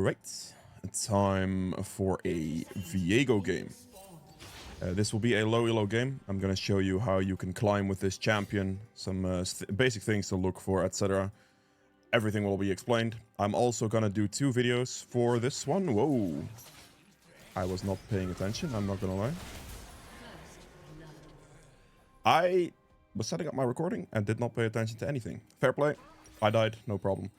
Alright, time for a Viego game. This will be a low ELO game. I'm gonna show you how you can climb with this champion, some basic things to look for, etc. Everything will be explained. I'm also gonna do 2 videos for this one. Whoa! I was not paying attention, I'm not gonna lie. I was setting up my recording and did not pay attention to anything. Fair play. I died, no problem.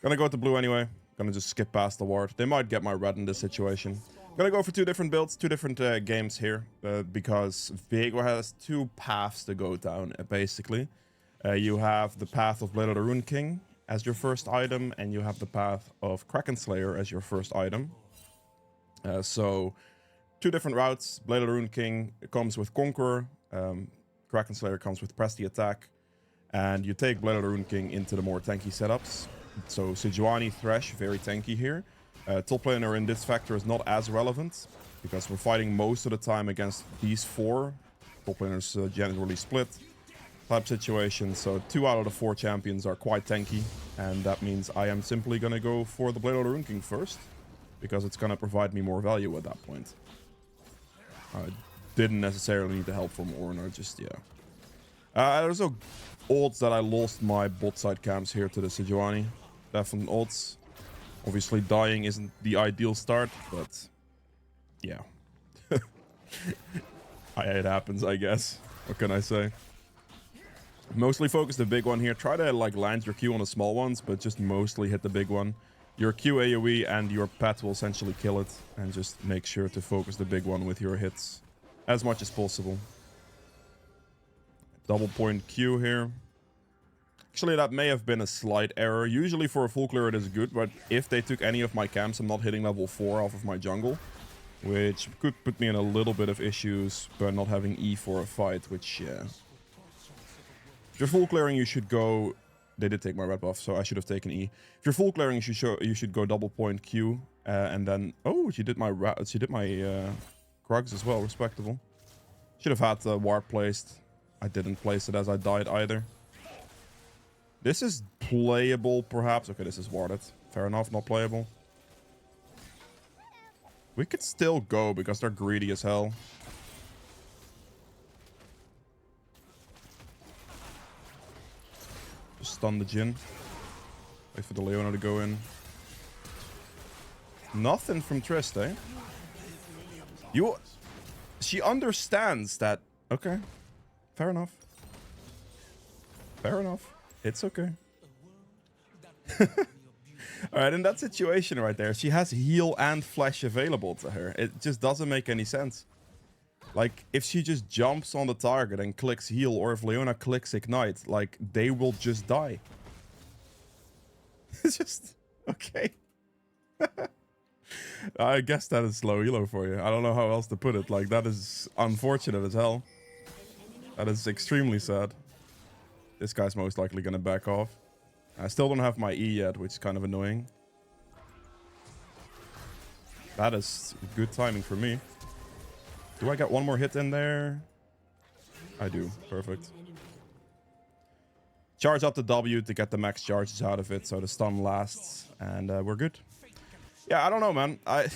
Gonna go to blue anyway. Gonna just skip past the ward. They might get my red in this situation. Gonna go for 2 different builds, 2 different games here. Because Viego has 2 paths to go down, basically. You have the path of Blade of the Rune King as your first item, and you have the path of Kraken Slayer as your first item. So, 2 different routes. Blade of the Rune King comes with Conqueror. Kraken Slayer comes with Press the Attack. And you take Blade of the Rune King into the more tanky setups. So Sejuani, Thresh, very tanky here. Top laner in this factor is not as relevant, because we're fighting most of the time against these 4. Top laners generally split type situation, so 2 out of the 4 champions are quite tanky, and that means I am simply gonna go for the Blade of the Rune King first, because it's gonna provide me more value at that point. I didn't necessarily need the help from Ornn, just, yeah. There's no odds that I lost my bot side camps here to the Sejuani. Definite odds. Obviously, dying isn't the ideal start, but yeah. It happens, I guess. What can I say? Mostly focus the big one here. Try to like land your Q on the small ones, but just mostly hit the big one. Your Q AoE and your pet will essentially kill it, and just make sure to focus the big one with your hits as much as possible. Double point Q here. Actually, that may have been a slight error. Usually for a full clear it is good, but if they took any of my camps, I'm not hitting level 4 off of my jungle, which could put me in a little bit of issues by not having E for a fight, which, yeah. If you're full clearing, you should go... They did take my red buff, so I should have taken E. If you're full clearing, you should go double point Q, and then... Oh, she did my Krugs as well, respectable. Should have had the ward placed. I didn't place it as I died either. This is playable, perhaps. Okay, this is warded. Fair enough, not playable. We could still go because they're greedy as hell. Just stun the Jhin. Wait for the Leona to go in. Nothing from Trist, eh? She understands that... Okay. Fair enough. Fair enough. It's okay. Alright, in that situation right there, she has heal and flash available to her. It just doesn't make any sense. Like, if she just jumps on the target and clicks heal, or if Leona clicks ignite, like, they will just die. It's just... Okay. I guess that is slow elo for you. I don't know how else to put it. Like, that is unfortunate as hell. That is extremely sad. This guy's most likely gonna back off. I still don't have my E yet, which is kind of annoying. That is good timing for me. Do I get one more hit in there? I do. Perfect. Charge up the W to get the max charges out of it, so the stun lasts, and we're good. Yeah, I don't know, man. I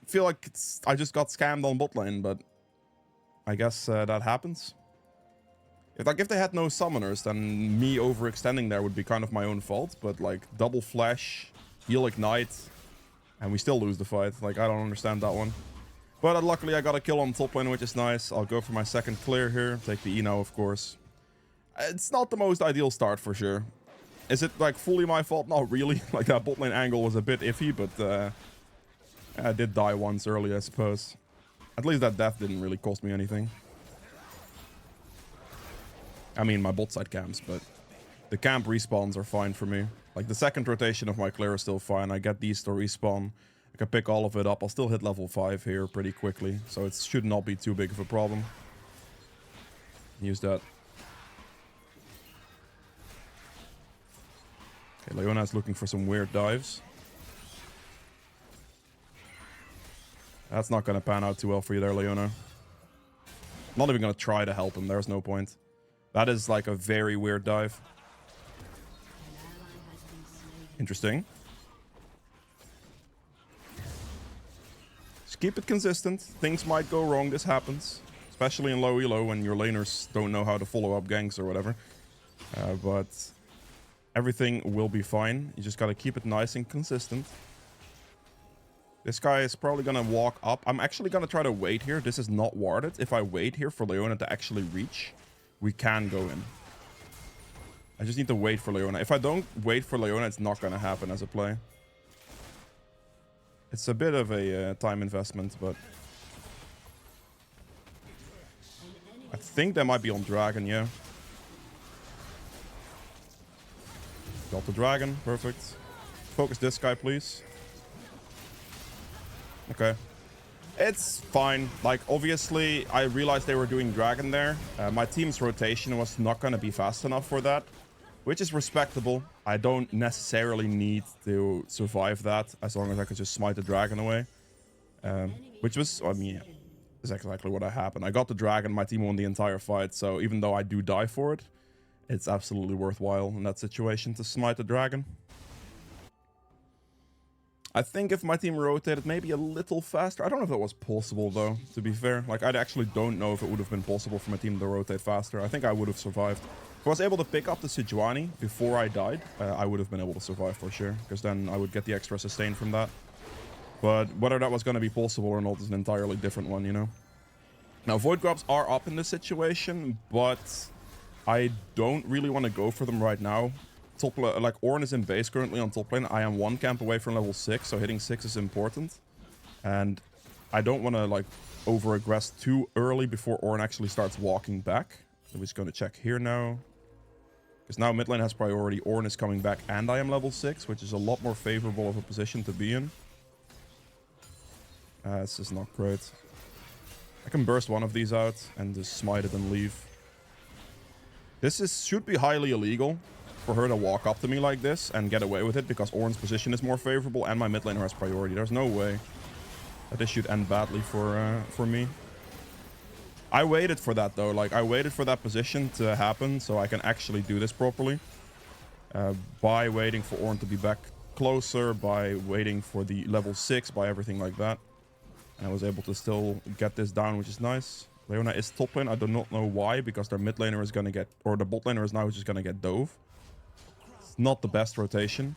feel like I just got scammed on bot lane, but I guess that happens. If they had no summoners, then me overextending there would be kind of my own fault. But like double flash, heal ignite, and we still lose the fight. Like, I don't understand that one. But luckily I got a kill on top lane, which is nice. I'll go for my second clear here. Take the E now, of course. It's not the most ideal start for sure. Is it like fully my fault? Not really. Like, that bot lane angle was a bit iffy, but I did die once early, I suppose. At least that death didn't really cost me anything. I mean, my bot side camps, but the camp respawns are fine for me. Like, the second rotation of my clear is still fine. I get these to respawn. I can pick all of it up. I'll still hit level 5 here pretty quickly, so it should not be too big of a problem. Use that. Okay, Leona's looking for some weird dives. That's not going to pan out too well for you there, Leona. Not even going to try to help him. There's no point. That is like a very weird dive. Interesting. keep it consistent. Things might go wrong. This happens. Especially in low elo when your laners don't know how to follow up ganks or whatever. But everything will be fine. You just gotta keep it nice and consistent. This guy is probably gonna walk up. I'm actually gonna try to wait here. This is not warded. If I wait here for Leona to actually reach, we can go in. I just need to wait for Leona. If I don't wait for Leona, it's not gonna happen as a play. It's a bit of a time investment, but I think they might be on Dragon, yeah. Got the Dragon, perfect. Focus this guy, please. Okay. It's fine. Like, obviously, I realized they were doing Dragon there. My team's rotation was not going to be fast enough for that, which is respectable. I don't necessarily need to survive that as long as I could just smite the Dragon away. Which was, I mean, is exactly what happened. I got the Dragon, my team won the entire fight, so even though I do die for it, it's absolutely worthwhile in that situation to smite the Dragon. I think if my team rotated maybe a little faster, I don't know if that was possible though, to be fair. Like, I actually don't know if it would have been possible for my team to rotate faster. I think I would have survived. If I was able to pick up the Sejuani before I died, I would have been able to survive for sure, because then I would get the extra sustain from that. But whether that was going to be possible or not is an entirely different one, you know? Now, Void Grubs are up in this situation, but I don't really want to go for them right now. Top like, Ornn is in base currently on top lane. I am 1 camp away from level 6, so hitting 6 is important. And I don't want to, like, over-aggress too early before Ornn actually starts walking back. I'm just going to check here now. Because now mid lane has priority. Ornn is coming back and I am level 6, which is a lot more favorable of a position to be in. This is not great. I can burst one of these out and just smite it and leave. This should be highly illegal for her to walk up to me like this and get away with it, because Ornn's position is more favorable and my mid laner has priority. There's no way that this should end badly for me. I waited for that though. Like, I waited for that position to happen so I can actually do this properly. By waiting for Ornn to be back closer, by waiting for the level 6, by everything like that. And I was able to still get this down, which is nice. Leona is top lane. I do not know why, because their mid laner is going to get, or the bot laner is now just going to get dove. It's not the best rotation.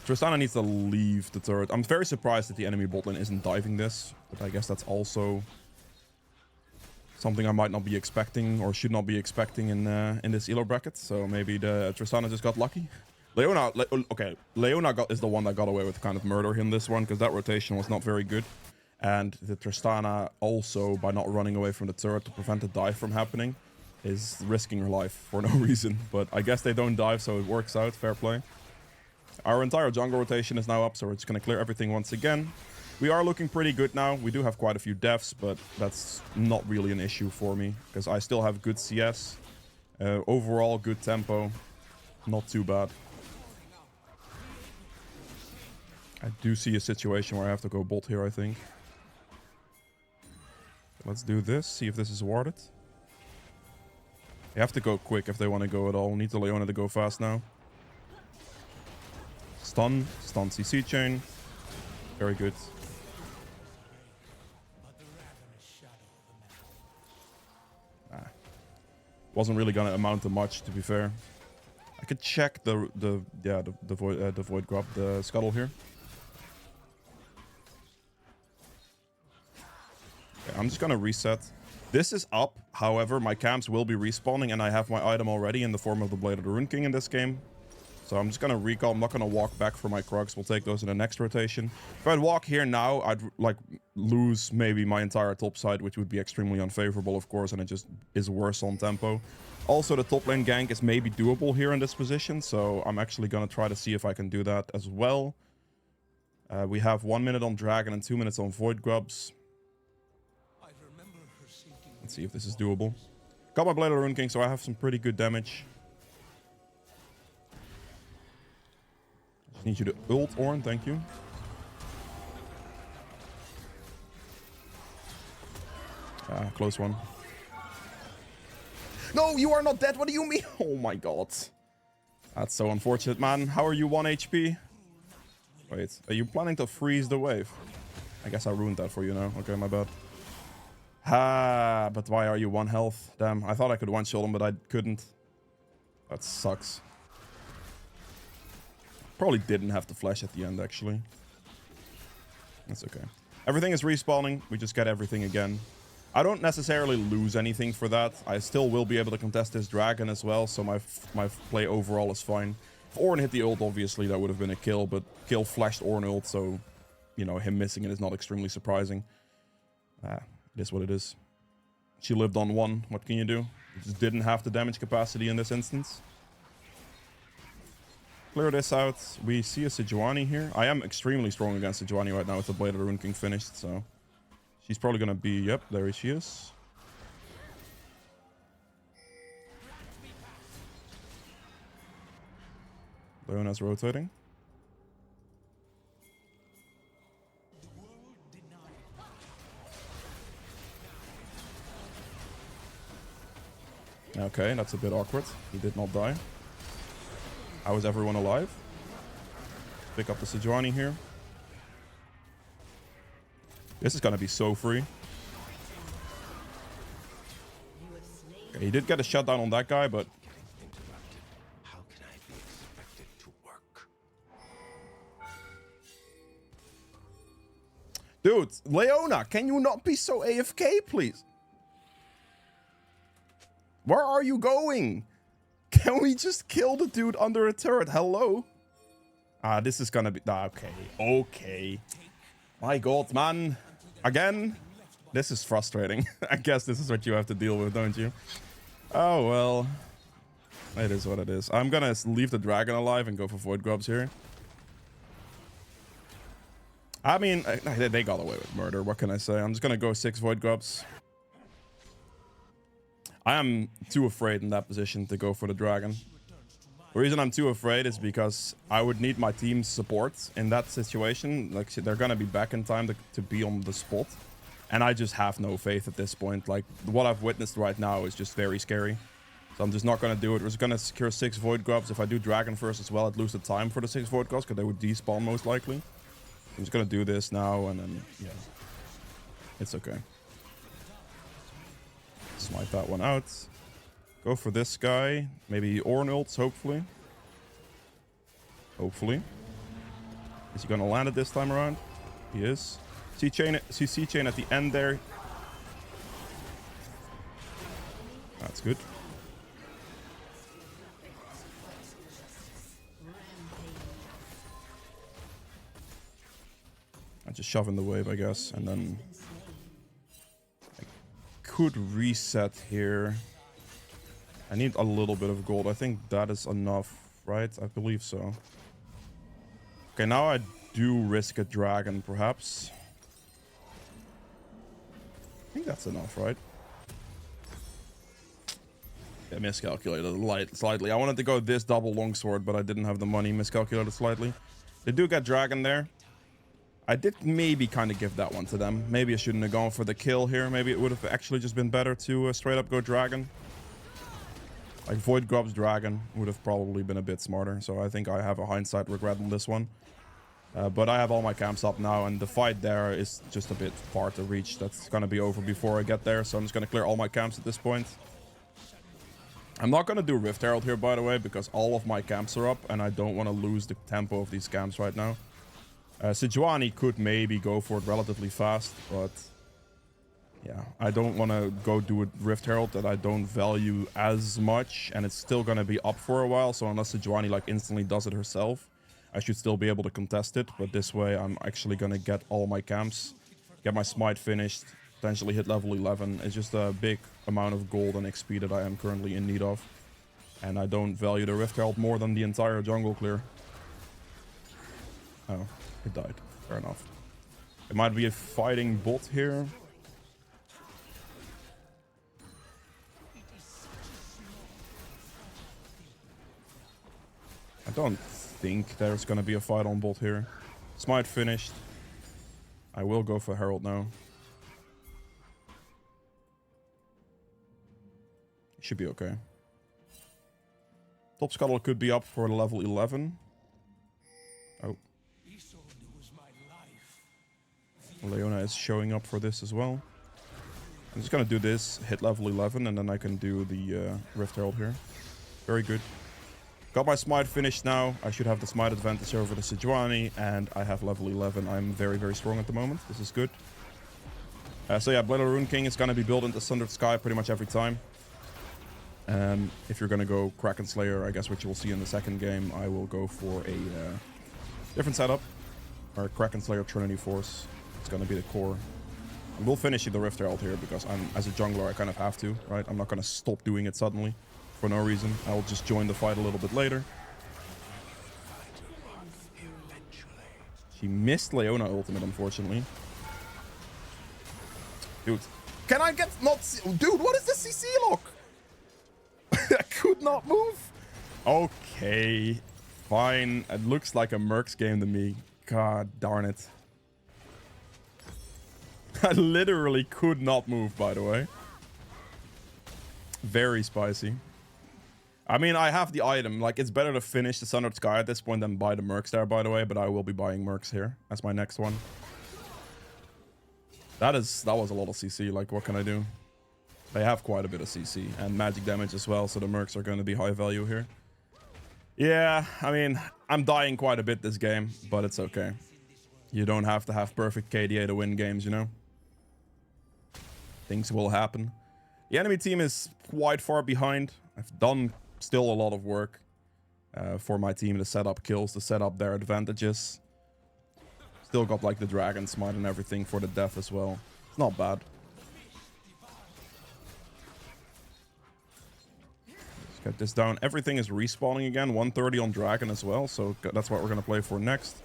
Tristana needs to leave the turret. I'm very surprised that the enemy bot lane isn't diving this, but I guess that's also something I might not be expecting or should not be expecting in this ELO bracket. So maybe the Tristana just got lucky. Leona, okay, Leona is the one that got away with kind of murder in this one, because that rotation was not very good. And the Tristana also, by not running away from the turret to prevent the dive from happening, is risking her life for no reason. But I guess they don't dive, so it works out. Fair play. Our entire jungle rotation is now up, so we're just going to clear everything once again. We are looking pretty good now. We do have quite a few deaths, but that's not really an issue for me, because I still have good CS. Overall, good tempo. Not too bad. I do see a situation where I have to go bot here, I think. Let's do this, see if this is warded. They have to go quick if they want to go at all. Need the Leona to go fast now. Stun CC chain. Very good. Wasn't really gonna amount to much, to be fair. I could check the void grub, the scuttle here. Okay, I'm just gonna reset. This is up. However, my camps will be respawning, and I have my item already in the form of the Blade of the Rune King in this game. So I'm just gonna recall. I'm not gonna walk back for my Krugs. We'll take those in the next rotation. If I'd walk here now, I'd like lose maybe my entire top side, which would be extremely unfavorable, of course, and it just is worse on tempo. Also, the top lane gank is maybe doable here in this position, so I'm actually gonna try to see if I can do that as well. We have 1 minute on Dragon and 2 minutes on Void Grubs. Let's see if this is doable. Got my Blade of the Rune King, so I have some pretty good damage. Just need you to ult, Ornn, thank you. Ah, close one. No, you are not dead. What do you mean? Oh my god. That's so unfortunate, man. How are you 1 HP? Wait, are you planning to freeze the wave? I guess I ruined that for you now. Okay, my bad. Ah, but why are you 1 health? Damn, I thought I could one-shot him, but I couldn't. That sucks. Probably didn't have to flash at the end, actually. That's okay. Everything is respawning. We just get everything again. I don't necessarily lose anything for that. I still will be able to contest this dragon as well, so my play overall is fine. If Ornn hit the ult, obviously, that would have been a kill, but kill flashed Ornn ult, so, you know, him missing it is not extremely surprising. It is what it is. She lived on 1. What can you do? You just didn't have the damage capacity in this instance. Clear this out. We see a Sejuani here. I am extremely strong against Sejuani right now with the Blade of the Rune King finished, so... She's probably gonna be... Yep, there she is. Leona's rotating. Okay, that's a bit awkward. He did not die. How is everyone alive? Pick up the Sejuani here. This is gonna be so free. Okay, he did get a shutdown on that guy, but... How can I be expected to work? Dude, Leona, can you not be so AFK, please? Where are you going? Can we just kill the dude under a turret? Hello? Ah, this is gonna be... okay. Okay. My god, man. Again? This is frustrating. I guess this is what you have to deal with, don't you? Oh, well. It is what it is. I'm gonna leave the dragon alive and go for Void Grubs here. I mean, they got away with murder. What can I say? I'm just gonna go 6 Void Grubs. I am too afraid in that position to go for the dragon. The reason I'm too afraid is because I would need my team's support in that situation. Like, they're gonna be back in time to be on the spot. And I just have no faith at this point. Like, what I've witnessed right now is just very scary. So I'm just not gonna do it. We're just gonna secure 6 Void Grubs. If I do dragon first as well, I'd lose the time for the 6 Void Grubs because they would despawn most likely. I'm just gonna do this now and then, yeah. It's okay. Smite that one out. Go for this guy. Maybe Ornn ults, hopefully. Hopefully. Is he gonna land it this time around? He is. C-chain at the end there. That's good. I just shove in the wave, I guess, and then I could reset here. I need a little bit of gold. I think that is enough, right? I believe so. Okay, now I do risk a dragon, perhaps. I think that's enough, right? Yeah, miscalculated slightly. I wanted to go this double longsword, but I didn't have the money. Miscalculated slightly. They do get dragon there. I did maybe kind of give that one to them. Maybe I shouldn't have gone for the kill here. Maybe it would have actually just been better to straight up go dragon. Like Void Grubs dragon would have probably been a bit smarter. So I think I have a hindsight regret on this one. But I have all my camps up now, and the fight there is just a bit far to reach. That's going to be over before I get there. So I'm just going to clear all my camps at this point. I'm not going to do Rift Herald here, by the way, because all of my camps are up, and I don't want to lose the tempo of these camps right now. Sejuani could maybe go for it relatively fast, but yeah, I don't want to go do a Rift Herald that I don't value as much, and it's still going to be up for a while. So unless Sejuani like instantly does it herself, I should still be able to contest it. But this way, I'm actually going to get all my camps, get my smite finished, potentially hit level 11. It's just a big amount of gold and XP that I am currently in need of, and I don't value the Rift Herald more than the entire jungle clear. Oh. It died. Fair enough. It might be a fighting bot here. I don't think there's gonna be a fight on bot here. Smite finished. I will go for Herald now. Should be okay. Top Scuttle could be up for level 11. Oh. Leona is showing up for this as well. I'm just gonna do this, hit level 11, and then I can do the Rift Herald here. Very good. Got my smite finished now. I should have the smite advantage over the Sejuani, and I have level 11. I'm very, very strong at the moment. This is good. So yeah, Blade of the Rune King is gonna be built into Sundered Sky pretty much every time. If you're gonna go Kraken Slayer, I guess, which you will see in the second game, I will go for a different setup. Or Kraken Slayer Trinity Force. It's gonna be the core. And we'll finish the Rift Herald here because as a jungler, I kind of have to, right? I'm not gonna stop doing it suddenly for no reason. I will just join the fight a little bit later. She missed Leona ultimate, unfortunately. Dude, can I get not... Dude, what is the CC lock? I could not move. Okay, fine. It looks like a Mercs game to me. God darn it. I literally could not move, by the way. Very spicy. I mean, I have the item. Like, it's better to finish the Sundered Sky at this point than buy the Mercs there, by the way. But I will be buying Mercs here as my next one. That was a lot of CC. Like, what can I do? They have quite a bit of CC and magic damage as well, so the Mercs are going to be high value here. Yeah, I mean, I'm dying quite a bit this game, but it's okay. You don't have to have perfect KDA to win games, you know? Things will happen. The enemy team is quite far behind. I've done still a lot of work for my team to set up kills, to set up their advantages. Still got like the Dragon Smite and everything for the death as well. It's not bad. Let's get this down. Everything is respawning again. 130 on Dragon as well, so that's what we're going to play for next.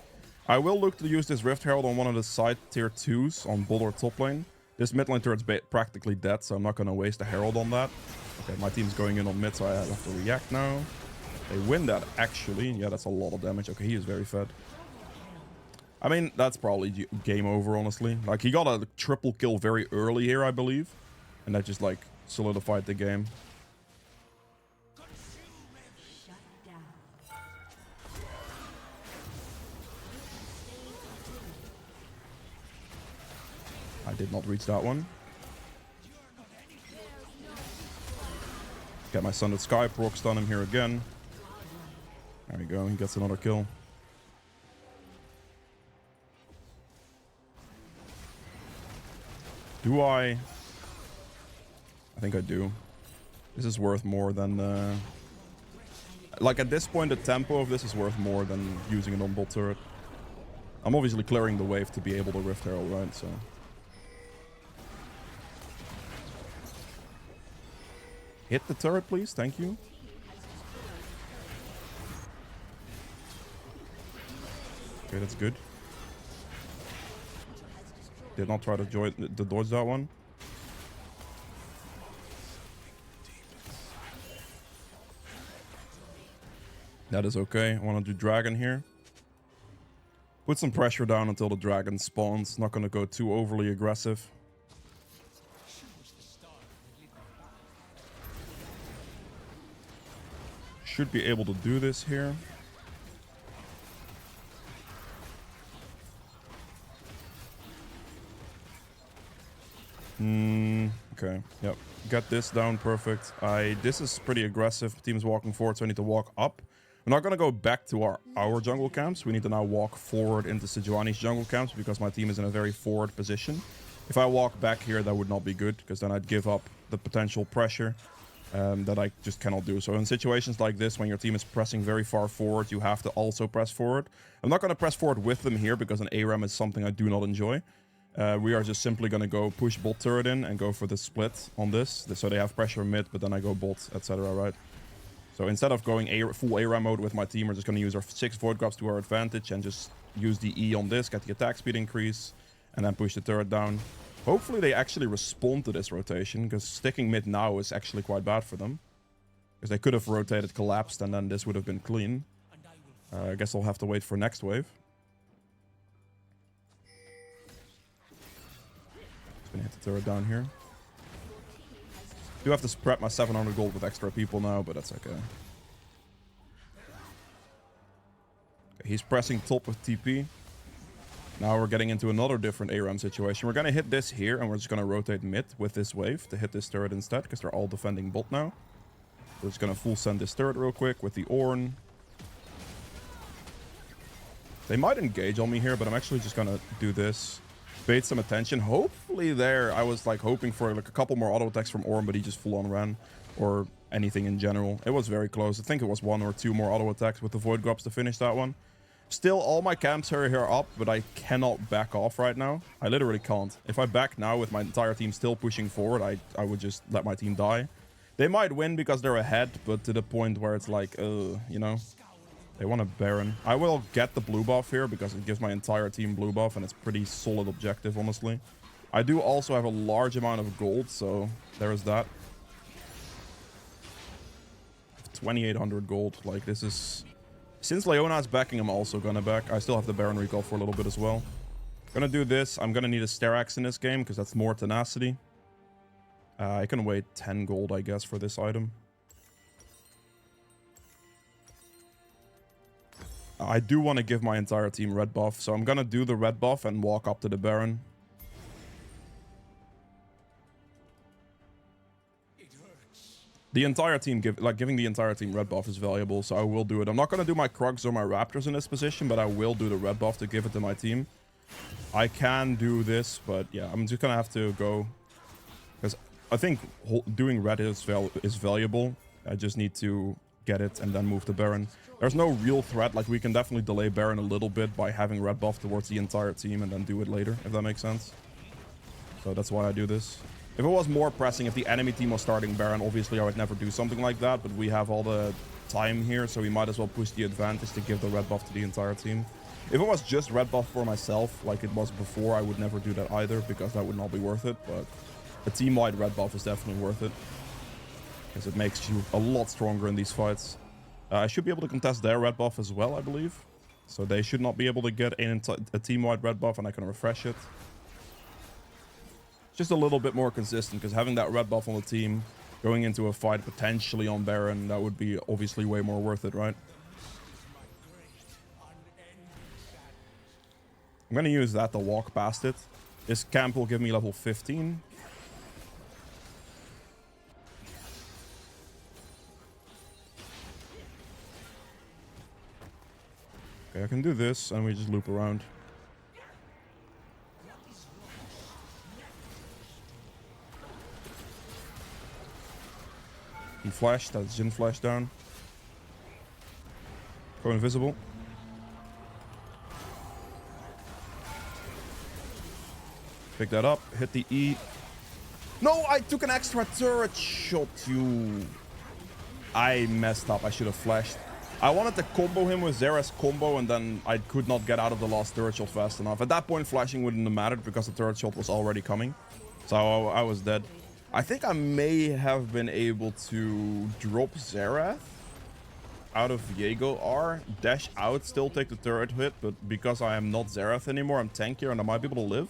I will look to use this Rift Herald on one of the side tier 2s on bot or top lane. This mid lane turret's practically dead, so I'm not going to waste a Herald on that. Okay, my team's going in on mid, so I have to react now. They win that, actually. Yeah, that's a lot of damage. Okay, he is very fed. I mean, that's probably game over, honestly. Like, he got a triple kill very early here, I believe. And that just, like, solidified the game. I did not reach that one. Get my Sundered Sky procs on him here again. There we go, he gets another kill. Do I think I do. This is worth more than... like, at this point, the tempo of this is worth more than using an on-bot turret. I'm obviously clearing the wave to be able to Rift Herald, right? So... hit the turret, please. Thank you. Okay, that's good. Did not try to dodge that one. That is okay. I want to do Dragon here. Put some pressure down until the Dragon spawns. Not going to go too overly aggressive. Should be able to do this here. Okay, yep. Got this down, perfect. This is pretty aggressive. Team's walking forward, so I need to walk up. We're not gonna go back to our jungle camps. We need to now walk forward into Sejuani's jungle camps because my team is in a very forward position. If I walk back here, that would not be good because then I'd give up the potential pressure that I just cannot do. So in situations like this, when your team is pressing very far forward, you have to also press forward. I'm not going to press forward with them here because an ARAM is something I do not enjoy. We are just simply going to go push bot turret in and go for the split on this. So they have pressure mid, but then I go bot, etc. Right? So instead of going full ARAM mode with my team, we're just going to use our 6 Void Grubs to our advantage and just use the E on this, get the attack speed increase, and then push the turret down. Hopefully they actually respond to this rotation, because sticking mid now is actually quite bad for them. Because they could have rotated, collapsed, and then this would have been clean. I guess I'll have to wait for next wave. Just gonna hit the turret down here. Do have to spread my 700 gold with extra people now, but that's okay. Okay, he's pressing top with TP. Now we're getting into another different ARAM situation. We're going to hit this here, and we're just going to rotate mid with this wave to hit this turret instead, because they're all defending bot now. We're just going to full send this turret real quick with the Ornn. They might engage on me here, but I'm actually just going to do this. Bait some attention. Hopefully there, I was like hoping for like a couple more auto attacks from Ornn, but he just full on ran. Or anything in general. It was very close. I think it was 1 or 2 more auto attacks with the Void Grubs to finish that one. Still, all my camps are here up, but I cannot back off right now. I literally can't. If I back now with my entire team still pushing forward, I would just let my team die. They might win because they're ahead, but to the point where it's like, you know, they want a Baron. I will get the blue buff here because it gives my entire team blue buff, and it's pretty solid objective, honestly. I do also have a large amount of gold, so there is that. 2,800 gold. Like, this is... Since Leona's backing, I'm also gonna back. I still have the Baron recall for a little bit as well. Gonna do this. I'm gonna need a Sterax in this game because that's more tenacity. I can wait 10 gold, I guess, for this item. I do want to give my entire team red buff, so I'm gonna do the red buff and walk up to the Baron. The entire team, giving the entire team red buff is valuable, so I will do it. I'm not going to do my Krugs or my Raptors in this position, but I will do the red buff to give it to my team. I can do this, but yeah, I'm just going to have to go. Because I think doing red is valuable. I just need to get it and then move the Baron. There's no real threat. Like, we can definitely delay Baron a little bit by having red buff towards the entire team and then do it later, if that makes sense. So that's why I do this. If it was more pressing, if the enemy team was starting Baron, obviously I would never do something like that, but we have all the time here, so we might as well push the advantage to give the red buff to the entire team. If it was just red buff for myself, like it was before, I would never do that either, because that would not be worth it, but a team-wide red buff is definitely worth it, because it makes you a lot stronger in these fights. I should be able to contest their red buff as well, I believe, so they should not be able to get a team-wide red buff, and I can refresh it. Just a little bit more consistent, because having that red buff on the team going into a fight potentially on Baron, that would be obviously way more worth it, right? I'm going to use that to walk past it. This camp will give me level 15. Okay, I can do this, and we just loop around. He flashed, that's Jhin flash down. Go invisible. Pick that up, hit the E. No, I took an extra turret shot, you. I messed up, I should have flashed. I wanted to combo him with Xera's combo, and then I could not get out of the last turret shot fast enough. At that point, flashing wouldn't have mattered because the turret shot was already coming. So I was dead. I think I may have been able to drop Xerath out of Viego R, dash out, still take the turret hit, but because I am not Xerath anymore, I'm tankier and I might be able to live.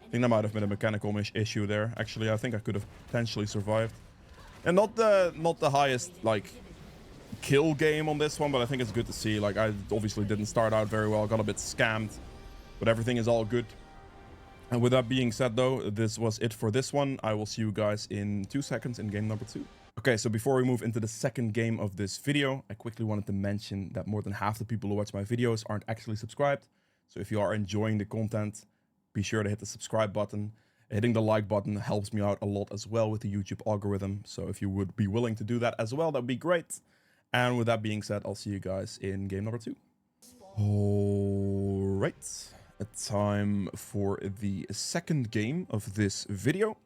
I think that might have been a mechanical issue there. Actually, I think I could have potentially survived. And not the highest, like, kill game on this one, but I think it's good to see. Like, I obviously didn't start out very well, got a bit scammed, but everything is all good. And with that being said, though, this was it for this one. I will see you guys in 2 seconds in game number 2. Okay, so before we move into the second game of this video, I quickly wanted to mention that more than half the people who watch my videos aren't actually subscribed. So if you are enjoying the content, be sure to hit the subscribe button. Hitting the like button helps me out a lot as well with the YouTube algorithm. So if you would be willing to do that as well, that would be great. And with that being said, I'll see you guys in game number 2. All right. A time for the second game of this video.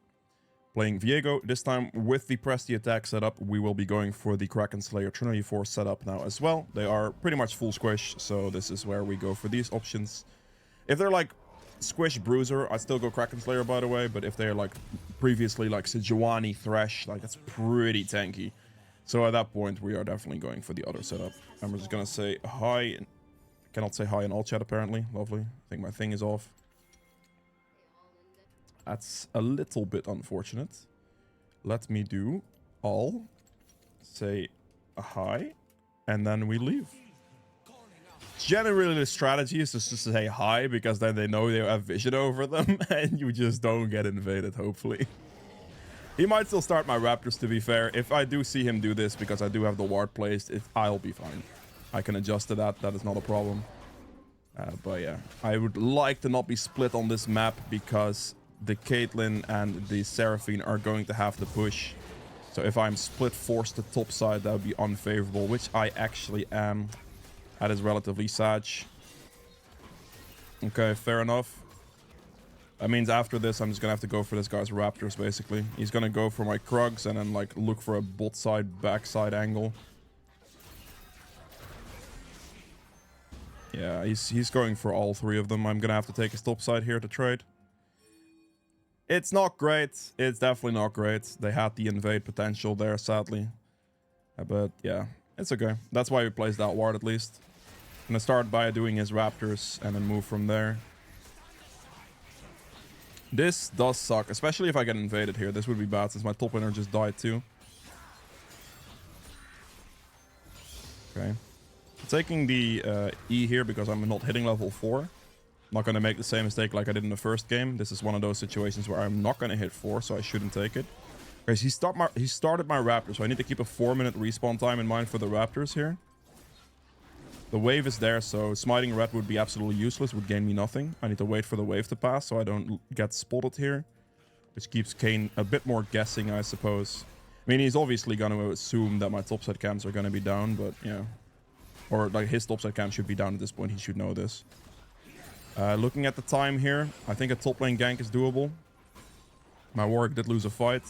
Playing Viego, this time with the press the attack setup. We will be going for the Kraken Slayer Trinity Force setup now as well. They are pretty much full squish, so this is where we go for these options. If they're like squish bruiser, I still go Kraken Slayer, by the way, but if they're like previously like Sejuani Thresh, like that's pretty tanky. So at that point, we are definitely going for the other setup. And we're just gonna say hi. Cannot say hi in all chat, apparently. Lovely. I think my thing is off. That's a little bit unfortunate. Let me do all. Say a hi. And then we leave. generally the strategy is just to say hi, because then they know they have vision over them and you just don't get invaded, hopefully. He might still start my Raptors, to be fair. If I do see him do this, because I do have the ward placed, I'll be fine. I can adjust to that. That is not a problem. But yeah, I would like to not be split on this map, because the Caitlyn and the Seraphine are going to have to push. So if I'm split forced to top side, that would be unfavorable, which I actually am. That is relatively sad. Okay, fair enough. That means after this, I'm just gonna have to go for this guy's Raptors, basically. He's gonna go for my Krugs and then, like, look for a bot side, backside angle. Yeah, he's going for all three of them. I'm gonna have to take his top side here to trade. It's not great. It's definitely not great. They had the invade potential there, sadly. But yeah, it's okay. That's why he plays that ward, at least. I'm gonna start by doing his Raptors and then move from there. This does suck, especially if I get invaded here. This would be bad since my top laner just died too. Okay. Taking the E here because I'm not hitting level 4. I'm not going to make the same mistake like I did in the first game. This is one of those situations where I'm not going to hit 4, so I shouldn't take it. Okay, so he started my Raptor, so I need to keep a 4-minute respawn time in mind for the Raptors here. The wave is there, so smiting red would be absolutely useless, would gain me nothing. I need to wait for the wave to pass so I don't get spotted here, which keeps Kayn a bit more guessing, I suppose. I mean, he's obviously going to assume that my topside camps are going to be down, but yeah. Or like his topside camp should be down at this point. He should know this. Looking at the time here, I think a top lane gank is doable. My Warwick did lose a fight.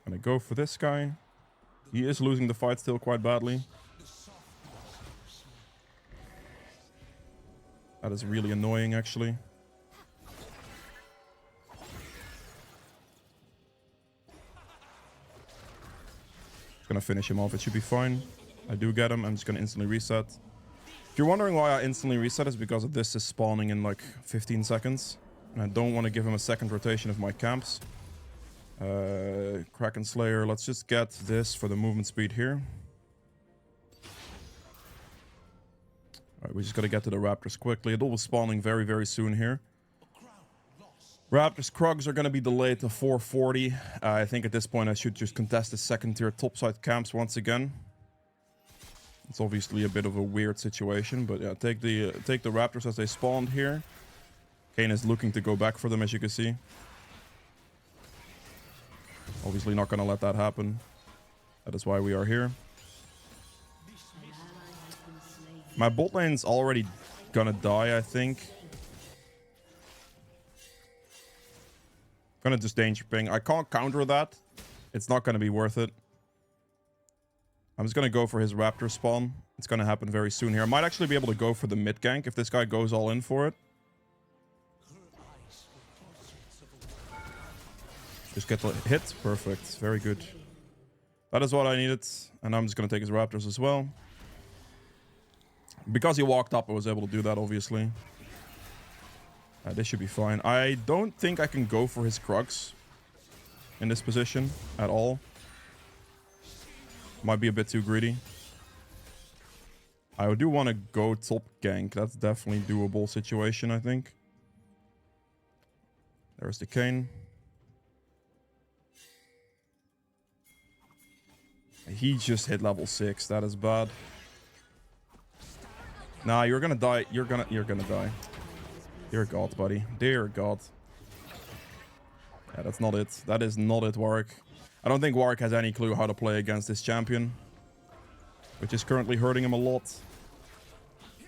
Gonna go for this guy. He is losing the fight still quite badly. That is really annoying, actually. Just gonna finish him off. It should be fine. I do get him. I'm just gonna instantly reset. If you're wondering why I instantly reset, it's because of this is spawning in like 15 seconds. And I don't want to give him a second rotation of my camps. Kraken Slayer. Let's just get this for the movement speed here. Alright, we just gotta get to the Raptors quickly. It all was spawning very, very soon here. Raptors Krugs are gonna be delayed to 440. I think at this point I should just contest the second tier topside camps once again. It's obviously a bit of a weird situation, but yeah, take the Raptors as they spawned here. Kayn is looking to go back for them, as you can see. Obviously not gonna let that happen. That is why we are here. My bot lane's already gonna die, I think. Gonna just danger ping. I can't counter that. It's not gonna be worth it. I'm just gonna go for his Raptor spawn. It's gonna happen very soon here. I might actually be able to go for the mid gank if this guy goes all in for it. Just get the hit. Perfect. Very good. That is what I needed. And I'm just gonna take his Raptors as well. Because he walked up, I was able to do that, obviously. This should be fine. I don't think I can go for his Krugs in this position at all. Might be a bit too greedy. I do want to go top gank. That's definitely a doable situation, I think. There's the Kayn. He just hit level 6. That is bad. Nah, you're gonna die. You're gonna die. Dear God, buddy. Dear God. Yeah, that's not it. That is not it, Warwick. I don't think Warwick has any clue how to play against this champion, which is currently hurting him a lot.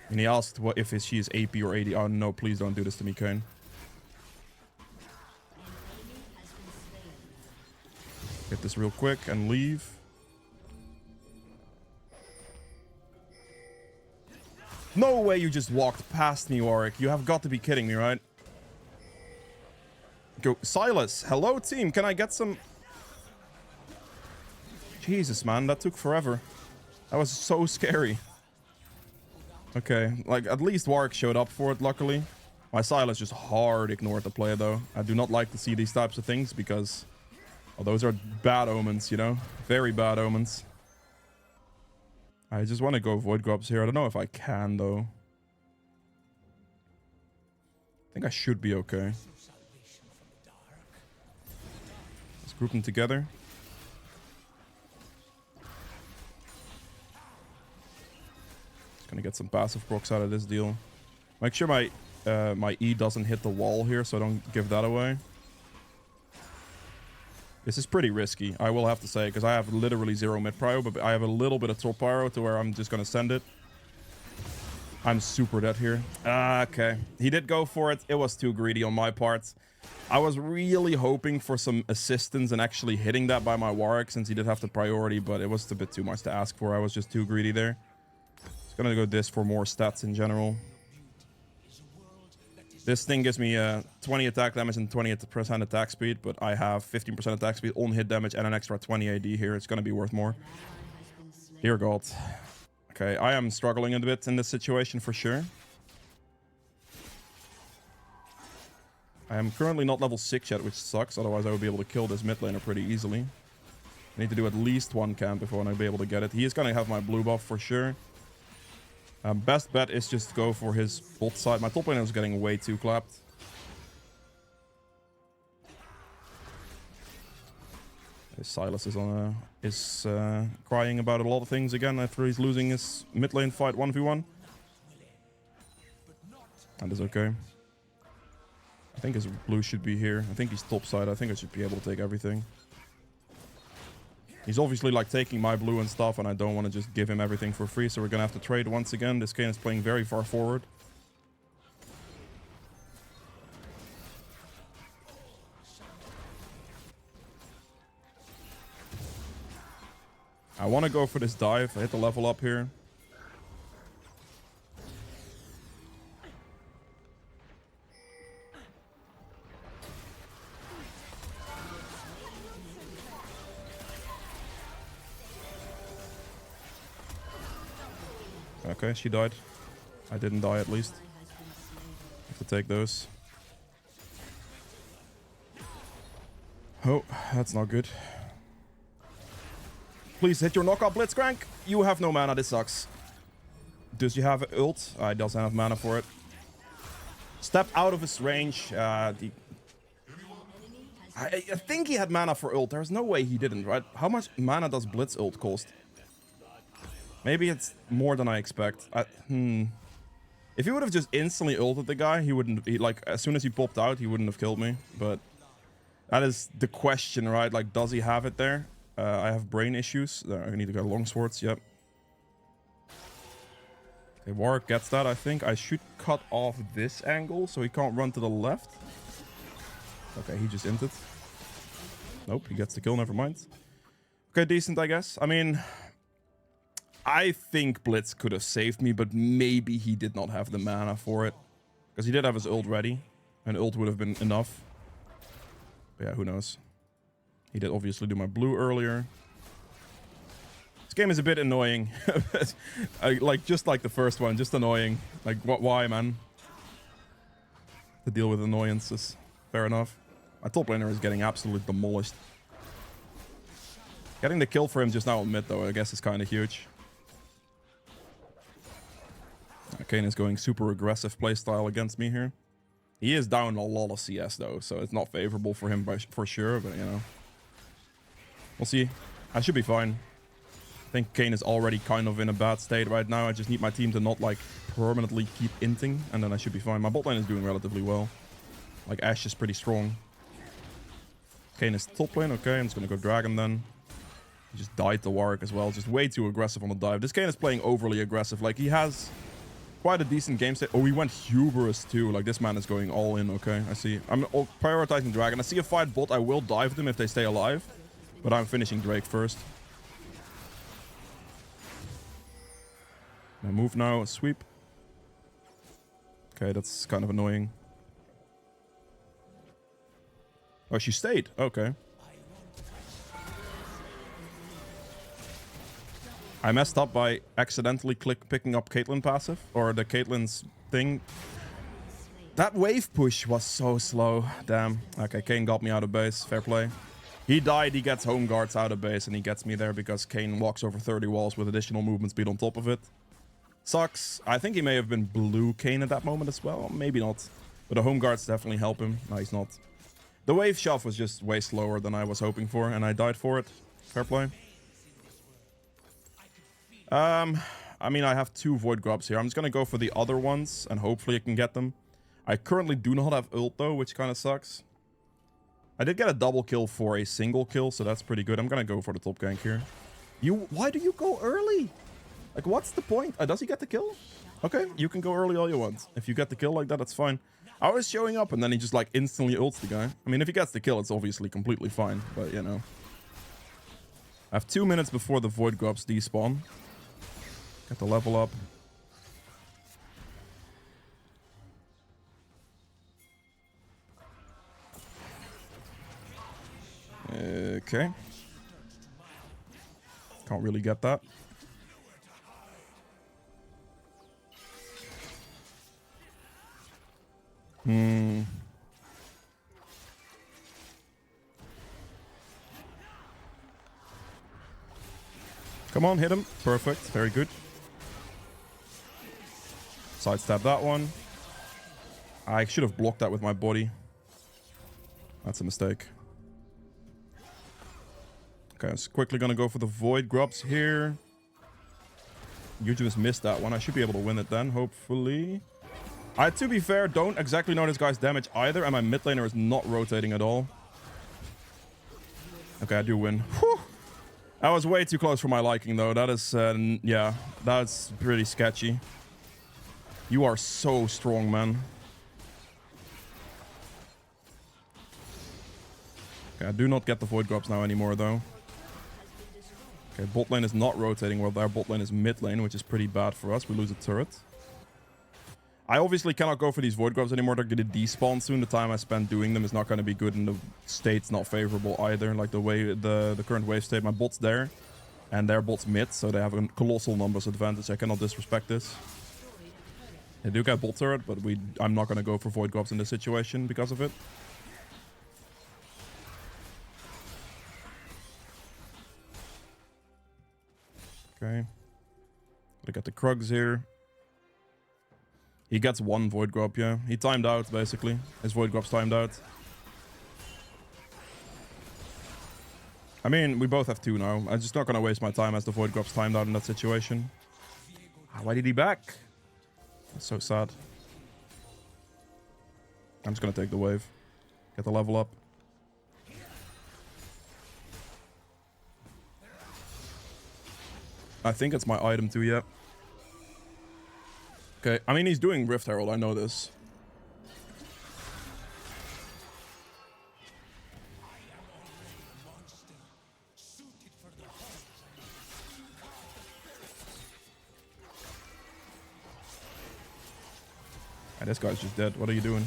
And he asked what if she is AP or AD. Oh no, please don't do this to me, Kayn. Get this real quick and leave. No way you just walked past me, Warwick. You have got to be kidding me, right? Go, Silas. Hello, team. Can I get some... Jesus, man. That took forever. That was so scary. Okay. Like, at least Warwick showed up for it, luckily. My Silas just hard ignored the play, though. I do not like to see these types of things because... well, those are bad omens, you know? Very bad omens. I just want to go Void Grubs here. I don't know if I can, though. I think I should be okay. Let's group them together. Just gonna get some passive procs out of this deal. Make sure my my E doesn't hit the wall here, so I don't give that away. This is pretty risky, I will have to say, because I have literally 0 mid prio, but I have a little bit of top pyro to where I'm just gonna send it. I'm super dead here. Okay. He did go for it. It was too greedy on my part. I was really hoping for some assistance and actually hitting that by my Warwick, since he did have the priority, but it was a bit too much to ask for. I was just too greedy there. Just gonna go this for more stats in general. This thing gives me 20 attack damage and 20% attack speed, but I have 15% attack speed on hit damage and an extra 20 AD here. It's going to be worth more. Dear God. Okay, I am struggling a bit in this situation for sure. I am currently not level 6 yet, which sucks. Otherwise, I would be able to kill this mid laner pretty easily. I need to do at least one camp before I'll be able to get it. He is going to have my blue buff for sure. Best bet is just to go for his bot side. My top laner is getting way too clapped. Silas is crying about a lot of things again after he's losing his mid lane fight 1v1. That is okay. I think his blue should be here. I think he's top side. I think I should be able to take everything. He's obviously like taking my blue and stuff, and I don't want to just give him everything for free, so we're gonna have to trade once again. This Kayn is playing very far forward. I want to go for this dive. I hit the level up here. Okay, she died. I didn't die at least. Have to take those. Oh, that's not good. Please hit your knockout Blitzcrank. You have no mana, this sucks. Does you have ult? He doesn't have mana for it. Step out of his range. I think he had mana for ult. There's no way he didn't, right? How much mana does Blitz ult cost? Maybe it's more than I expect. If he would have just instantly ulted the guy, he wouldn't... like, as soon as he popped out, he wouldn't have killed me. But that is the question, right? Like, does he have it there? I have brain issues. I need to get long swords. Yep. Okay, Warwick gets that, I think. I should cut off this angle so he can't run to the left. Okay, he just inted. Nope, he gets the kill. Never mind. Okay, decent, I guess. I mean... I think Blitz could have saved me, but maybe he did not have the mana for it. Because he did have his ult ready. And ult would have been enough. But yeah, who knows. He did obviously do my blue earlier. This game is a bit annoying. Like, just like the first one, just annoying. Like, why, man? To deal with annoyances. Fair enough. My top laner is getting absolutely demolished. Getting the kill for him just now on mid, though, I guess is kind of huge. Kayn is going super aggressive playstyle against me here. He is down a lot of CS though, so it's not favorable for him for sure, but you know. We'll see. I should be fine. I think Kayn is already kind of in a bad state right now. I just need my team to not like permanently keep inting, and then I should be fine. My bot lane is doing relatively well. Like Ashe is pretty strong. Kayn is top lane. Okay, I'm just gonna go Dragon then. He just died to Warwick as well. Just way too aggressive on the dive. This Kayn is playing overly aggressive. Like he has... quite a decent game state. Oh, he went Hubris too. Like, this man is going all in. Okay, I see. I'm prioritizing Dragon. I see a fight bot. I will dive them if they stay alive. But I'm finishing Drake first. I move now. Sweep. Okay, that's kind of annoying. Oh, she stayed. Okay. I messed up by accidentally picking up Caitlyn passive, or the Caitlyn's thing. That wave push was so slow. Damn. Okay, Kayn got me out of base. Fair play. He died, he gets home guards out of base, and he gets me there because Kayn walks over 30 walls with additional movement speed on top of it. Sucks. I think he may have been blue Kayn at that moment as well. Maybe not. But the home guards definitely help him. No, he's not. The wave shove was just way slower than I was hoping for, and I died for it. Fair play. I mean, I have 2 void grubs here. I'm just gonna go for the other ones, and hopefully I can get them. I currently do not have ult though, which kind of sucks. I did get a double kill for a single kill, so that's pretty good. I'm gonna go for the top gank here. Why do you go early? Like, what's the point? Does he get the kill? Okay, you can go early all you want. If you get the kill like that, that's fine. I was showing up and then he just like instantly ults the guy. I mean, if he gets the kill, it's obviously completely fine, but you know. I have 2 minutes before the void grubs despawn. Get the level up. Okay. Can't really get that. Come on, hit him. Perfect. Very good. Sidestep that one. I should have blocked that with my body. That's a mistake. Okay, I'm just quickly gonna go for the void grubs here. You just missed that one. I should be able to win it then, hopefully. To be fair, don't exactly know this guy's damage either, and my mid laner is not rotating at all. Okay, I do win. Whew. That was way too close for my liking, though. That is, yeah, that's pretty sketchy. You are so strong, man. Okay, I do not get the void grubs now anymore, though. Okay, bot lane is not rotating well there. Bot lane is mid lane, which is pretty bad for us. We lose a turret. I obviously cannot go for these void grubs anymore. They're going to despawn soon. The time I spend doing them is not going to be good, and the state's not favorable either. Like the way the current wave state, my bot's there, and their bot's mid, so they have a colossal numbers advantage. I cannot disrespect this. They do get bot turret, but I'm not going to go for void grubs in this situation because of it. Okay. Gotta get the Krugs here. He gets 1 void grub, yeah. He timed out, basically. His void grub's timed out. I mean, we both have 2 now. I'm just not gonna waste my time as the void grub's timed out in that situation. Why did he back? That's so sad. I'm just gonna take the wave. Get the level up. I think it's my item too, yeah. Okay, I mean, he's doing Rift Herald, I know this. And this guy's just dead. What are you doing?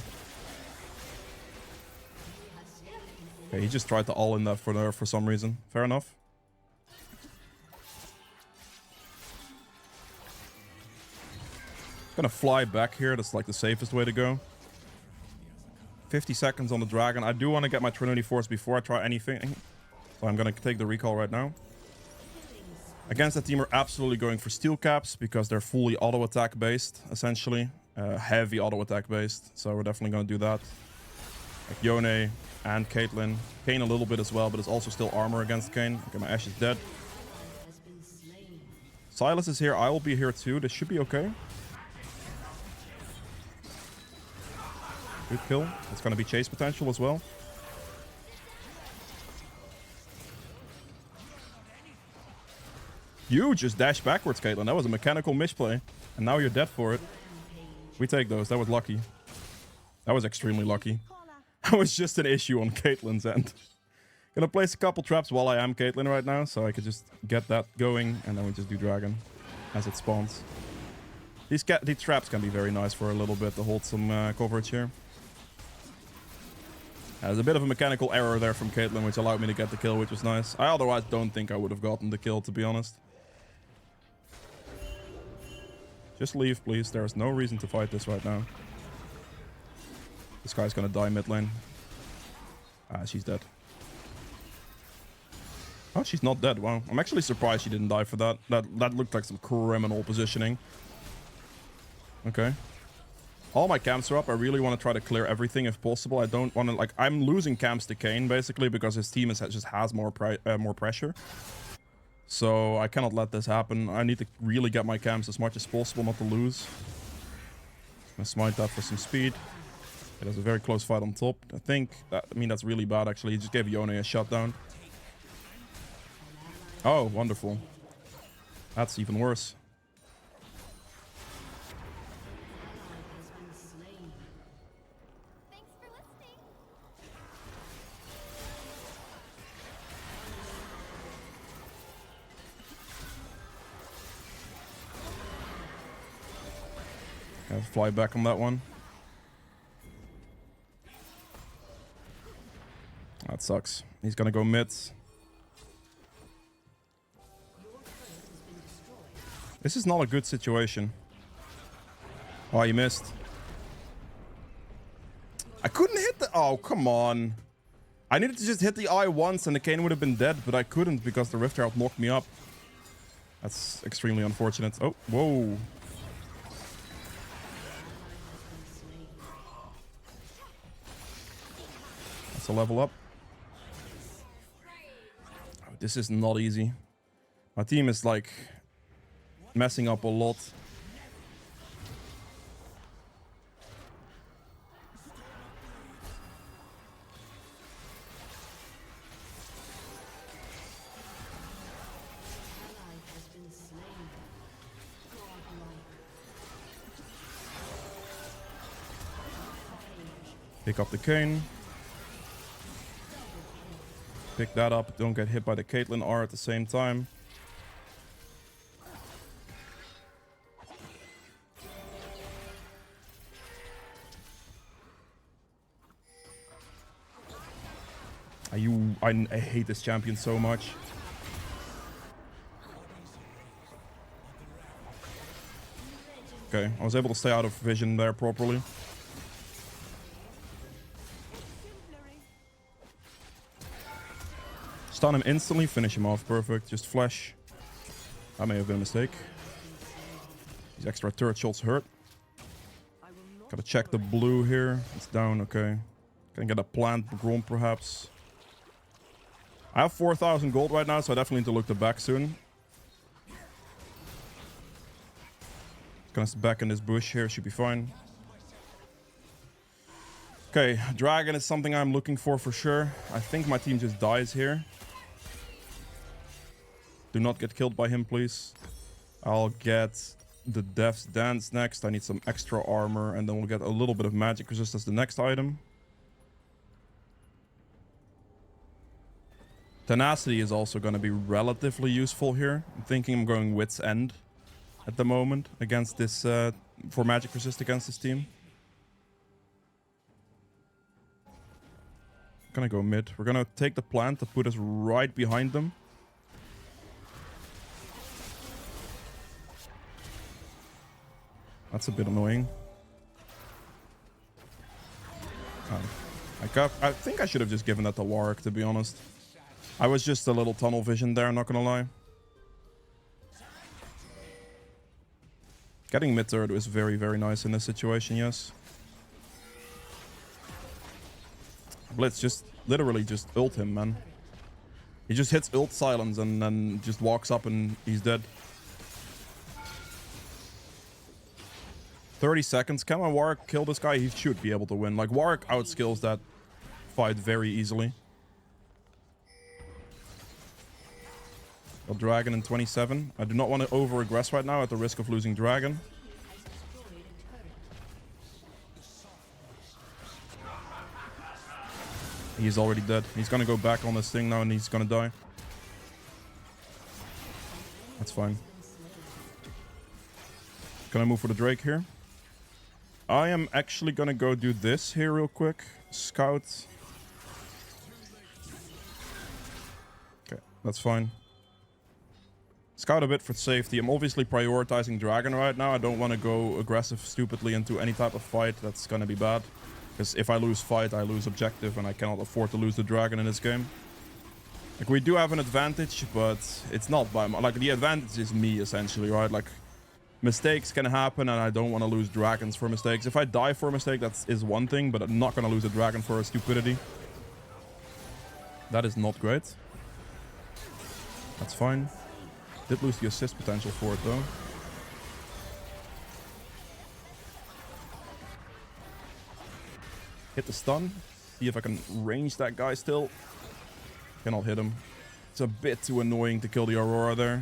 Okay, he just tried to all in that for some reason. Fair enough. Gonna fly back here. That's like the safest way to go. 50 seconds on the dragon. I do want to get my Trinity Force before I try anything. So I'm gonna take the recall right now. Against that team, we're absolutely going for steel caps because they're fully auto attack based, essentially. Heavy auto attack based. So we're definitely gonna do that. Like Yone and Caitlyn. Kayn a little bit as well, but it's also still armor against Kayn. Okay, my Ashe is dead. Silas is here. I will be here too. This should be okay. Good kill. It's going to be chase potential as well. You just dashed backwards, Caitlyn. That was a mechanical misplay. And now you're dead for it. We take those. That was lucky. That was extremely lucky. That was just an issue on Caitlyn's end. Gonna place a couple traps while I am Caitlyn right now, so I could just get that going, and then we just do dragon as it spawns. These traps can be very nice for a little bit to hold some coverage here. There's a bit of a mechanical error there from Caitlyn, which allowed me to get the kill, which was nice. I otherwise don't think I would have gotten the kill, to be honest. Just leave, please. There's no reason to fight this right now. This guy's gonna die mid lane. Ah, she's dead. Oh, she's not dead. Wow. I'm actually surprised she didn't die for that. That looked like some criminal positioning. Okay. All my camps are up. I really want to try to clear everything if possible. I don't want to, like, I'm losing camps to Kane basically because his team just has more pressure. So I cannot let this happen. I need to really get my camps as much as possible not to lose. I'm gonna smite that for some speed. It has a very close fight on top. I mean, that's really bad actually. He just gave Yone a shutdown. Oh, wonderful. That's even worse. Gotta fly back on that one. That sucks. He's gonna go mid. This is not a good situation. Oh, he missed. I couldn't hit the... Oh, come on. I needed to just hit the eye once and the Kane would have been dead, but I couldn't because the Rift Herald knocked me up. That's extremely unfortunate. Oh, whoa. That's a level up. Oh, this is not easy. My team is like messing up a lot. Pick up the Kane. Pick that up. Don't get hit by the Caitlyn R at the same time. I hate this champion so much. Okay, I was able to stay out of vision there properly. Stun him instantly, finish him off. Perfect. Just flash. That may have been a mistake. These extra turret shots hurt. Gotta check the blue here. It's down, okay. Can get a plant Grom perhaps. I have 4,000 gold right now, so I definitely need to look to back soon. Gonna back in this bush here, should be fine. Okay, dragon is something I'm looking for sure. I think my team just dies here. Do not get killed by him, please. I'll get the Death's Dance next. I need some extra armor, and then we'll get a little bit of magic resistance the next item. Tenacity is also going to be relatively useful here. I'm thinking I'm going Wit's End at the moment against this, for magic resist against this team. Gonna go mid. We're gonna take the plant to put us right behind them. That's a bit annoying. I think I should have just given that to Warwick, to be honest. I was just a little tunnel vision there, I'm not gonna lie. Getting mid turret is very, very nice in this situation, yes. Blitz, just literally just ult him, man. He just hits ult silence and then just walks up and he's dead. 30 seconds. Can my Warwick kill this guy? He should be able to win. Like, Warwick outskills that fight very easily. A dragon in 27. I do not want to over-aggress right now at the risk of losing dragon. He's already dead. He's gonna go back on this thing now and he's gonna die. That's fine. Can I move for the Drake here? I am actually gonna go do this here real quick. Scout. Okay, that's fine. Scout a bit for safety. I'm obviously prioritizing dragon right now. I don't want to go aggressive stupidly into any type of fight. That's gonna be bad. Because if I lose fight, I lose objective, and I cannot afford to lose the dragon in this game. Like, we do have an advantage, but it's not by much. Like, the advantage is me, essentially, right? Like, mistakes can happen, and I don't want to lose dragons for mistakes. If I die for a mistake, that is one thing, but I'm not going to lose a dragon for a stupidity. That is not great. That's fine. Did lose the assist potential for it, though. Hit the stun. See if I can range that guy still. Cannot hit him. It's a bit too annoying to kill the Aurora there.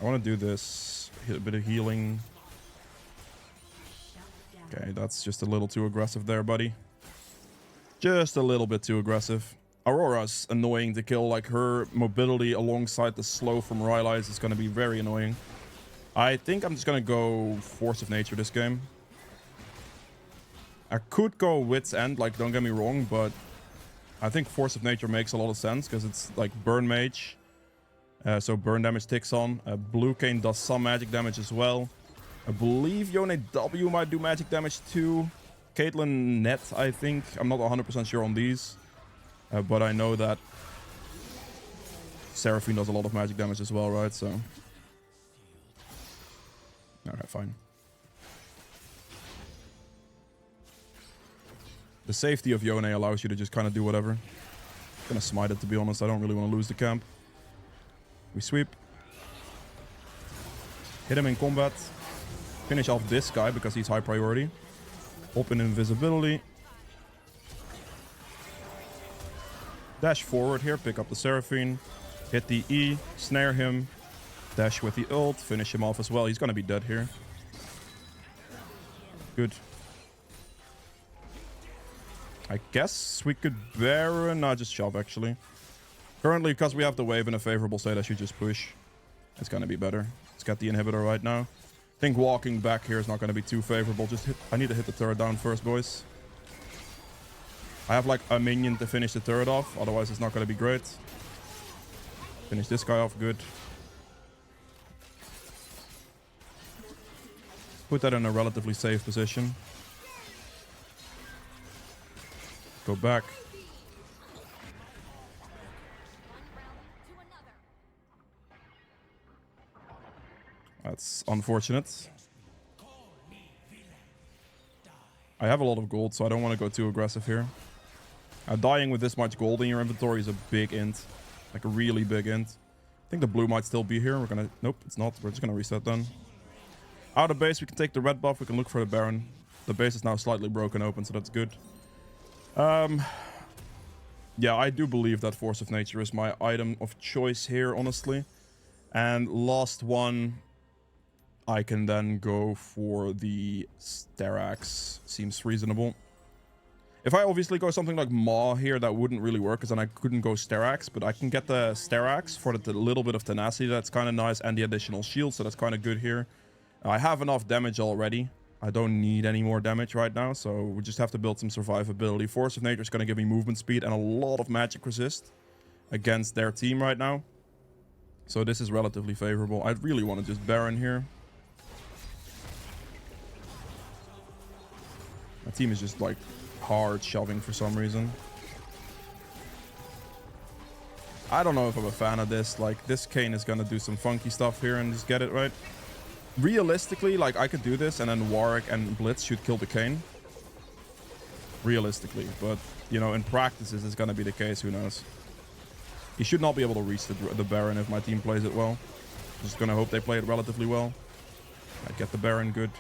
I want to do this. Hit a bit of healing. Okay, that's just a little too aggressive there, buddy. Just a little bit too aggressive. Aurora's annoying to kill. Like, her mobility alongside the slow from Rylai's is going to be very annoying. I think I'm just going to go Force of Nature this game. I could go Wit's End, like, don't get me wrong, but I think Force of Nature makes a lot of sense because it's like Burn Mage. So burn damage ticks on. Blue Cane does some magic damage as well. I believe Yone W might do magic damage too. Caitlyn Net, I think. I'm not 100% sure on these. But I know that Seraphine does a lot of magic damage as well, right? So. Alright, fine. The safety of Yone allows you to just kind of do whatever. I'm gonna smite it, to be honest. I don't really want to lose the camp. We sweep. Hit him in combat. Finish off this guy because he's high priority. Open invisibility. Dash forward here. Pick up the Seraphine. Hit the E. Snare him. Dash with the ult. Finish him off as well. He's going to be dead here. Good. I guess we could Baron. No, just shove, actually. Currently, because we have the wave in a favorable state, I should just push. It's going to be better. Let's get the inhibitor right now. I think walking back here is not going to be too favorable. Just hit. I need to hit the turret down first, boys. I have like a minion to finish the turret off. Otherwise, it's not going to be great. Finish this guy off. Good. Put that in a relatively safe position. Go back. That's unfortunate. I have a lot of gold, so I don't want to go too aggressive here. Dying with this much gold in your inventory is a big int. Like a really big int. I think the blue might still be here. We're gonna... Nope, it's not. We're just gonna reset then. Out of base, we can take the red buff. We can look for the Baron. The base is now slightly broken open, so that's good. Yeah, I do believe that Force of Nature is my item of choice here, honestly. And last one, I can then go for the Sterax. Seems reasonable. If I obviously go something like Maw here, that wouldn't really work, because then I couldn't go Sterax. But I can get the Sterax for the little bit of tenacity. That's kind of nice. And the additional shield, so that's kind of good here. I have enough damage already. I don't need any more damage right now, so we just have to build some survivability. Force of Nature is going to give me movement speed and a lot of magic resist against their team right now. So this is relatively favorable. I really want to just Baron here. My team is just like hard shoving for some reason. I don't know if I'm a fan of this. Like, this Kayn is going to do some funky stuff here and just get it right. Realistically, like, I could do this and then Warwick and Blitz should kill the Kayn. Realistically. But, you know, in practice, this is going to be the case. Who knows? He should not be able to reach the Baron if my team plays it well. Just going to hope they play it relatively well. I get the Baron good.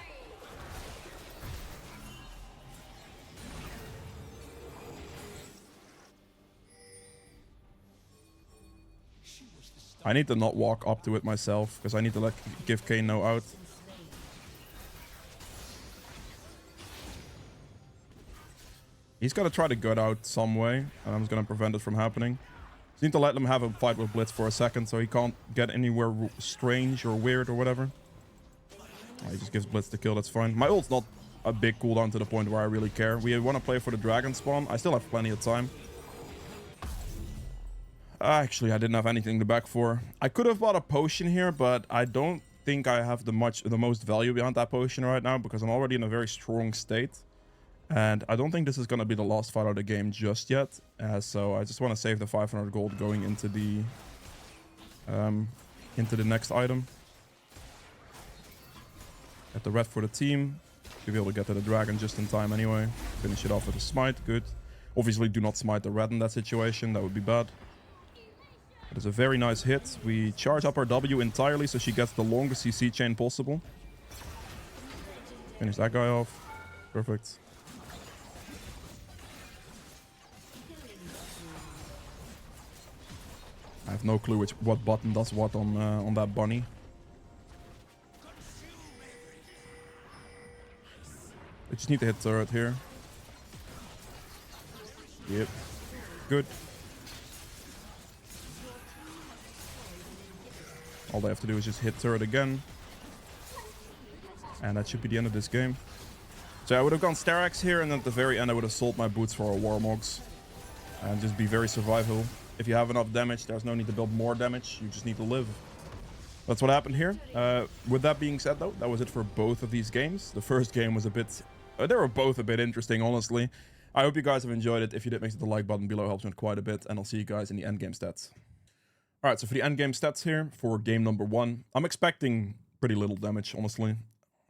I need to not walk up to it myself, because I need to give Kayn no out. He's got to try to gut out some way, and I'm just going to prevent it from happening. Just need to let him have a fight with Blitz for a second, so he can't get anywhere strange or weird or whatever. He just gives Blitz the kill, that's fine. My ult's not a big cooldown to the point where I really care. We want to play for the dragon spawn. I still have plenty of time. Actually, I didn't have anything to back for. I could have bought a potion here, but I don't think I have the most value behind that potion right now because I'm already in a very strong state. And I don't think this is going to be the last fight of the game just yet. So I just want to save the 500 gold going into the next item. Get the red for the team. To be able to get to the dragon just in time anyway. Finish it off with a smite. Good. Obviously, do not smite the red in that situation. That would be bad. It is a very nice hit. We charge up our W entirely so she gets the longest CC chain possible. Finish that guy off. Perfect. I have no clue what button does what on that bunny. I just need to hit turret here. Yep. Good. All they have to do is just hit turret again. And that should be the end of this game. So I would have gone Sterax here, and at the very end I would have sold my boots for a Warmogs. And just be very survival. If you have enough damage, there's no need to build more damage. You just need to live. That's what happened here. With that being said, though, that was it for both of these games. The first game was a bit... they were both a bit interesting, honestly. I hope you guys have enjoyed it. If you did, make sure the like button below helps me quite a bit. And I'll see you guys in the endgame stats. Alright, so for the endgame stats here, for game number 1, I'm expecting pretty little damage, honestly.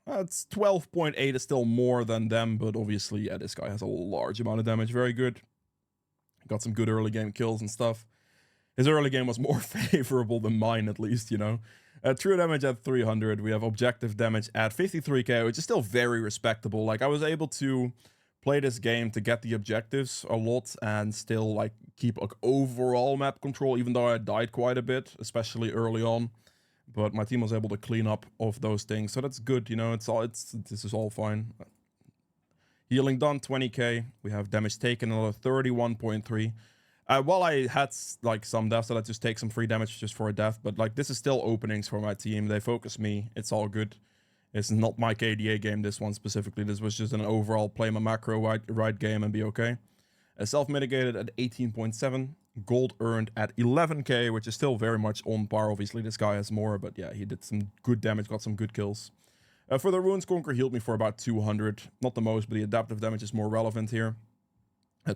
It's 12.8 is still more than them, but obviously, yeah, this guy has a large amount of damage. Very good. Got some good early game kills and stuff. His early game was more favorable than mine, at least, you know. True damage at 300. We have objective damage at 53k, which is still very respectable. Like, I was able to play this game to get the objectives a lot and still, like, keep like, overall map control, even though I died quite a bit, especially early on. But my team was able to clean up of those things, so that's good, you know. This is all fine. Healing done, 20k. We have damage taken, another 31.3. While I had like some deaths, so I just take some free damage just for a death. But like this is still openings for my team. They focus me. It's all good. It's not my KDA game, this one specifically. This was just an overall play my macro right game and be okay. Self-mitigated at 18.7. Gold earned at 11k, which is still very much on par. Obviously, this guy has more, but yeah, he did some good damage, got some good kills. For the Runes, Conquer healed me for about 200. Not the most, but the adaptive damage is more relevant here.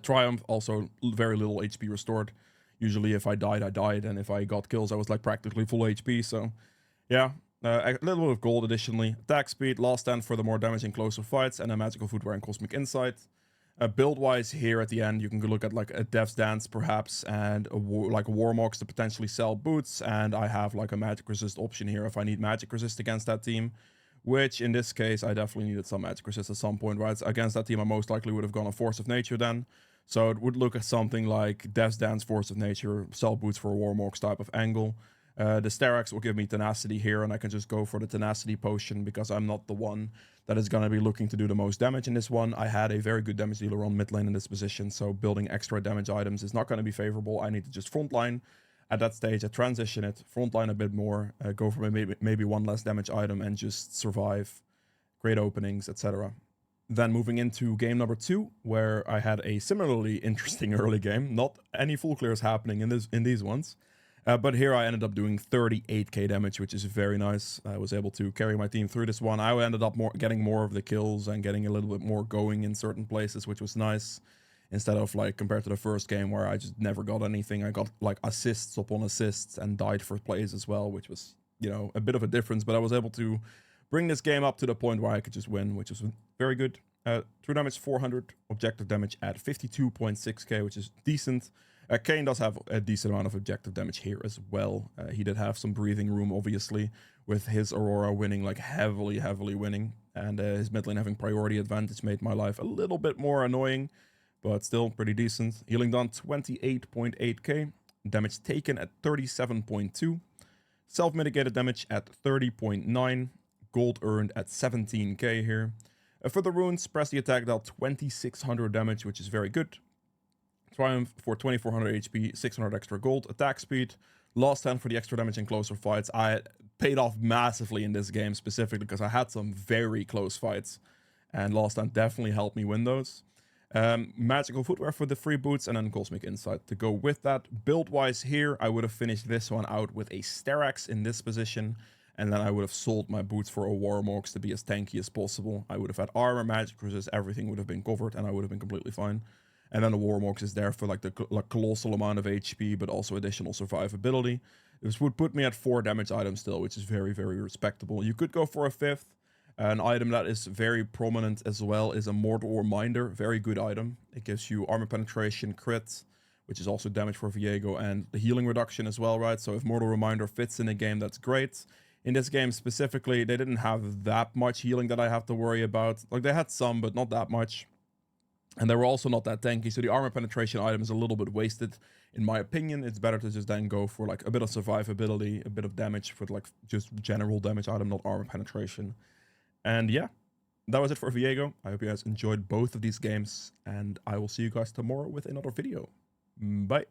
Triumph, also very little HP restored. Usually if I died, I died. And if I got kills, I was like practically full HP. So yeah, a little bit of gold additionally. Attack speed, last stand for the more damage in closer fights. And a magical footwear and cosmic insight. Build-wise here at the end, you can look at like a Dev's Dance perhaps. And like a Warmogs to potentially sell boots. And I have like a magic resist option here if I need magic resist against that team. Which, in this case, I definitely needed some magic resist at some point, right? Against that team, I most likely would have gone a Force of Nature then. So it would look at something like Dev's Dance, Force of Nature, sell boots for a Warmogs type of angle. The Sterax will give me Tenacity here, and I can just go for the Tenacity potion because I'm not the one that is going to be looking to do the most damage in this one. I had a very good damage dealer on mid lane in this position, so building extra damage items is not going to be favorable. I need to just frontline. At that stage, I transition it, frontline a bit more, go for maybe one less damage item and just survive. Great openings, etc. Then moving into game number 2, where I had a similarly interesting early game. Not any full clears happening in these ones. But here I ended up doing 38k damage, which is very nice. I was able to carry my team through this one. I ended up getting more of the kills and getting a little bit more going in certain places, which was nice. Instead of like compared to the first game where I just never got anything. I got like assists upon assists and died for plays as well, which was, you know, a bit of a difference. But I was able to bring this game up to the point where I could just win, which was very good. True damage 400, objective damage at 52.6k, which is decent. Kane does have a decent amount of objective damage here as well. He did have some breathing room, obviously, with his Aurora winning, like heavily winning. And his mid lane having priority advantage made my life a little bit more annoying. But still pretty decent. Healing done 28.8k. Damage taken at 37.2. Self-mitigated damage at 30.9. Gold earned at 17k here. For the runes, press the attack dealt 2600 damage, which is very good. Triumph for 2400 HP, 600 extra gold. Attack speed. Last stand for the extra damage in closer fights. I paid off massively in this game specifically because I had some very close fights. And last stand definitely helped me win those. Magical footwear for the free boots and then cosmic insight to go with that. Build wise here, I would have finished this one out with a Sterax in this position And then I would have sold my boots for a Warmox to be as tanky as possible. I would have had armor, magic resist, everything would have been covered, and I would have been completely fine. And then the Warmox is there for like the colossal amount of HP, but also additional survivability. This would put me at 4 damage items still, which is very, very respectable. You could go for a 5th. An item that is very prominent as well is a Mortal Reminder. Very good item. It gives you armor penetration, crit, which is also damage for Viego, and the healing reduction as well, right? So if Mortal Reminder fits in a game, that's great. In this game specifically, they didn't have that much healing that I have to worry about. Like, they had some, but not that much. And they were also not that tanky, so the armor penetration item is a little bit wasted. In my opinion, it's better to just then go for like a bit of survivability, a bit of damage for like just general damage item, not armor penetration. And yeah, that was it for Viego. I hope you guys enjoyed both of these games, and I will see you guys tomorrow with another video. Bye.